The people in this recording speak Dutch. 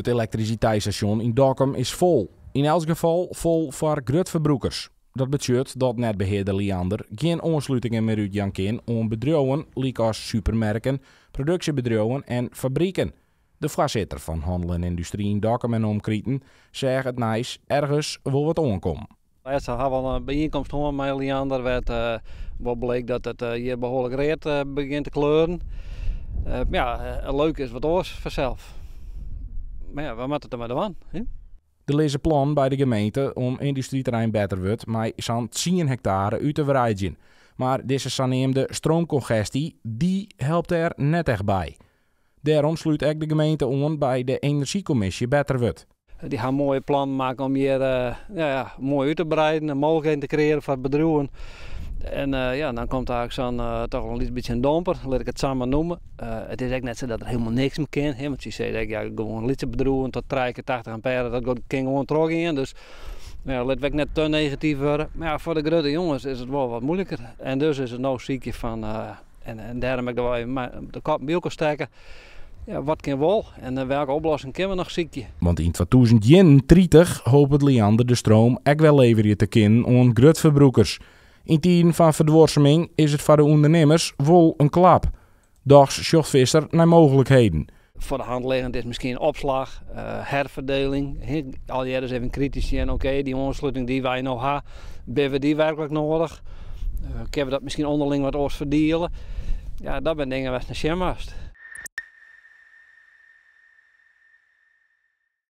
Het elektriciteitsstation in Dokkum is vol. In elk geval vol voor grutverbruikers. Dat betekent dat netbeheerder Liander geen aansluitingen meer uitgaan kan om bedrijven, als supermerken, productiebedrijven en fabrieken. De voorzitter van Handel en Industrie in Dokkum en omkreten zegt het nice ergens wil wat aankomen. Laatst hadden we een bijeenkomst gehad met Liander, wat bleek dat het hier behoorlijk reed begint te kleuren. Leuk is wat oors vanzelf. Maar ja, we moeten het er maar aan. Er is een plan bij de gemeente om industrieterrein beter wordt met zo'n 10 hectare uit te breiden. Maar deze saneemde stroomcongestie, die helpt er net echt bij. Daarom sluit ook de gemeente aan bij de energiecommissie beter wordt. Die gaan mooie plannen maken om hier mooi uit te breiden en mogelijkheden te creëren voor bedrijven. En dan komt eigenlijk zo'n toch wel een beetje een domper, laat ik het samen noemen. Het is echt net zo dat er helemaal niks meer kan. Want je zegt gewoon een bedrijven tot 80 ampère, dat kan gewoon terug in. Dus laat ik net te negatief worden. Maar ja, voor de grote jongens is het wel wat moeilijker. En dus is het nou ziekje van, en daarom heb ik er wel de kop bij elkaar steken. Ja, wat kan wel en welke oplossing kunnen we nog ziekje? Want in 2030 hoopt het Liander de stroom ook wel leveren te kunnen aan grutverbruikers. In tijden van verdwarsing is het voor de ondernemers wel een klap. Doch zocht Visser naar mogelijkheden. Voor de hand liggend is misschien opslag, herverdeling. Al jaren is even kritisch en die aansluiting die wij nog hebben, hebben we die werkelijk nodig? Kunnen we dat misschien onderling wat oors verdelen? Ja, dat zijn dingen waar het naar